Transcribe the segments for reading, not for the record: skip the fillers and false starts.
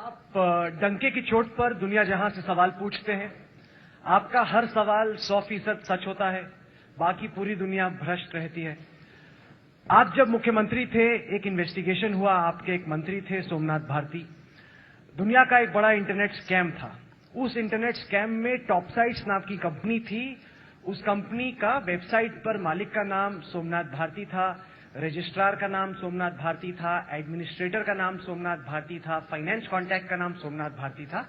आप डंके की चोट पर दुनिया जहां से सवाल पूछते हैं, आपका हर सवाल 100% सच होता है, बाकी पूरी दुनिया भ्रष्ट रहती है। आप जब मुख्यमंत्री थे, एक इन्वेस्टिगेशन हुआ, आपके एक मंत्री थे सोमनाथ भारती। दुनिया का एक बड़ा इंटरनेट स्कैम था। उस इंटरनेट स्कैम में टॉपसाइट्स नाम की कंपनी थी। उस कंपनी का वेबसाइट पर मालिक का नाम सोमनाथ भारती था, रजिस्ट्रार का नाम सोमनाथ भारती था, एडमिनिस्ट्रेटर का नाम सोमनाथ भारती था, फाइनेंस कॉन्टैक्ट का नाम सोमनाथ भारती था।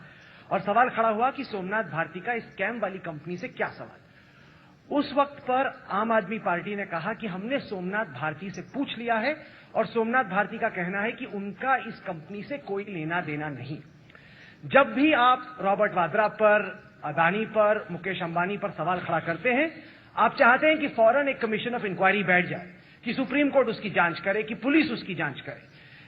और सवाल खड़ा हुआ कि सोमनाथ भारती का इस स्कैम वाली कंपनी से क्या सवाल। उस वक्त पर आम आदमी पार्टी ने कहा कि हमने सोमनाथ भारती से पूछ लिया है और सोमनाथ भारती का कहना है कि उनका इस कंपनी से कोई लेना देना नहीं। जब भी आप रॉबर्ट वाड्रा पर, अदानी पर, मुकेश अंबानी पर सवाल खड़ा करते हैं, आप चाहते हैं कि फौरन एक कमीशन ऑफ इंक्वायरी बैठ जाए, कि सुप्रीम कोर्ट उसकी जांच करे, कि पुलिस उसकी जांच करे।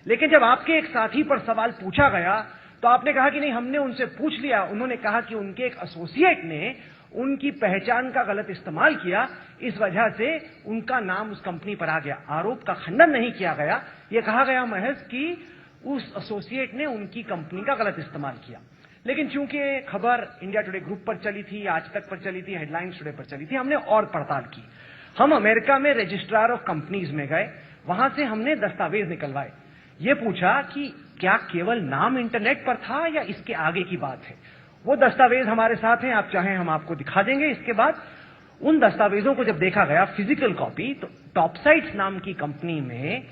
लेकिन जब आपके एक साथी पर सवाल पूछा गया तो आपने कहा कि नहीं, हमने उनसे पूछ लिया। उन्होंने कहा कि उनके एक एसोसिएट ने उनकी पहचान का गलत इस्तेमाल किया, इस वजह से उनका नाम उस कंपनी पर आ गया। आरोप का खंडन नहीं किया गया, यह कहा गया महज कि उस एसोसिएट ने उनकी कंपनी का गलत इस्तेमाल किया। लेकिन चूंकि खबर इंडिया टुडे ग्रुप पर चली थी, आज तक पर चली थी, हेडलाइंस टुडे पर चली थी, हमने और पड़ताल की। हम अमेरिका में रजिस्ट्रार ऑफ कंपनीज में गए, वहां से हमने दस्तावेज निकलवाए। ये पूछा कि क्या केवल नाम इंटरनेट पर था या इसके आगे की बात है। वो दस्तावेज हमारे साथ हैं, आप चाहें हम आपको दिखा देंगे। इसके बाद उन दस्तावेजों को जब देखा गया फिजिकल कॉपी, तो टॉपसाइट्स नाम की कंपनी में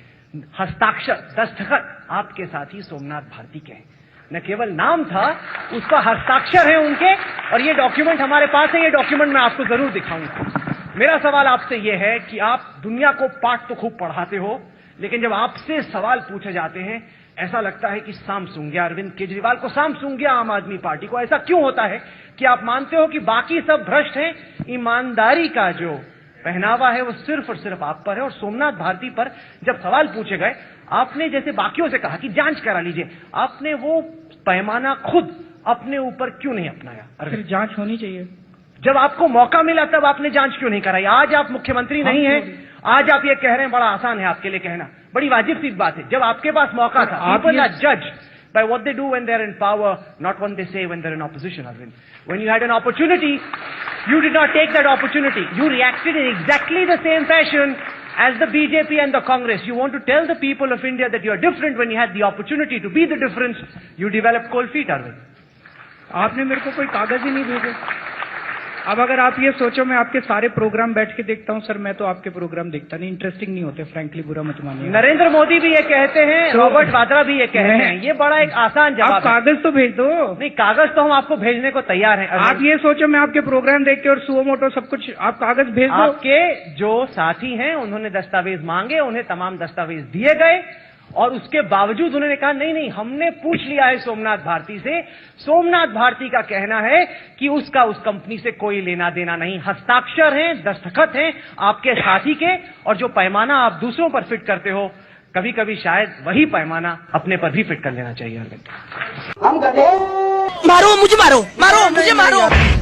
हस्ताक्षर, दस्तखत आपके साथी सोमनाथ भारती के हैं। न केवल नाम था, उसका हस्ताक्षर है उनके, और ये डॉक्यूमेंट हमारे पास है। ये डॉक्यूमेंट मैं आपको जरूर दिखाऊंगा। मेरा सवाल आपसे यह है कि आप दुनिया को पाठ तो खूब पढ़ाते हो, लेकिन जब आपसे सवाल पूछे जाते हैं, ऐसा लगता है कि साम सूंघ गया अरविंद केजरीवाल को, साम सूंघ गया आम आदमी पार्टी को। ऐसा क्यों होता है कि आप मानते हो कि बाकी सब भ्रष्ट हैं, ईमानदारी का जो पहनावा है वो सिर्फ और सिर्फ आप पर है। और सोमनाथ भारती पर जब सवाल पूछे गए, आपने जैसे बाकियों से कहा कि जांच करा लीजिए, आपने वो पैमाना खुद अपने ऊपर क्यों नहीं अपनाया? फिर जांच होनी चाहिए। जब आपको मौका मिला तब आपने जांच क्यों नहीं कराई? आज आप मुख्यमंत्री नहीं हैं, आज आप ये कह रहे हैं, बड़ा आसान है आपके लिए कहना, बड़ी वाजिब सी बात है। जब आपके पास मौका था, people are judged by what they do when they're in power, not what they say when they're in opposition, Arvind. When you had an opportunity, you did not take that opportunity. You reacted in exactly the same fashion as the BJP and the Congress. You want to tell the people of India that you are different when you had the opportunity to be the difference. You developed cold feet, Arvind. आपने मेरे को कोई कागज ही नहीं भेजे। अब अगर आप ये सोचो मैं आपके सारे प्रोग्राम बैठ के देखता हूँ, सर मैं तो आपके प्रोग्राम देखता नहीं, इंटरेस्टिंग नहीं होते, फ्रैंकली बुरा मत मानिए। नरेंद्र मोदी भी ये कहते हैं, रॉबर्ट वाड्रा भी ये कहते हैं। ये बड़ा एक आसान जवाब है। आप कागज तो भेज दो। नहीं, कागज तो हम आपको भेजने को तैयार हैं। आप ये सोचो मैं आपके प्रोग्राम देख के और सुओ मोटो सब कुछ, आप कागज भेज दो। आपके जो साथी हैं उन्होंने दस्तावेज मांगे, उन्हें तमाम दस्तावेज दिए गए, और उसके बावजूद उन्होंने कहा नहीं नहीं, हमने पूछ लिया है सोमनाथ भारती से। सोमनाथ भारती का कहना है कि उसका उस कंपनी से कोई लेना देना नहीं। हस्ताक्षर हैं, दस्तखत हैं आपके साथी के, और जो पैमाना आप दूसरों पर फिट करते हो, कभी कभी शायद वही पैमाना अपने पर भी फिट कर लेना चाहिए। हम गधे, मारो मुझे, मारो मारो मुझे, मारो।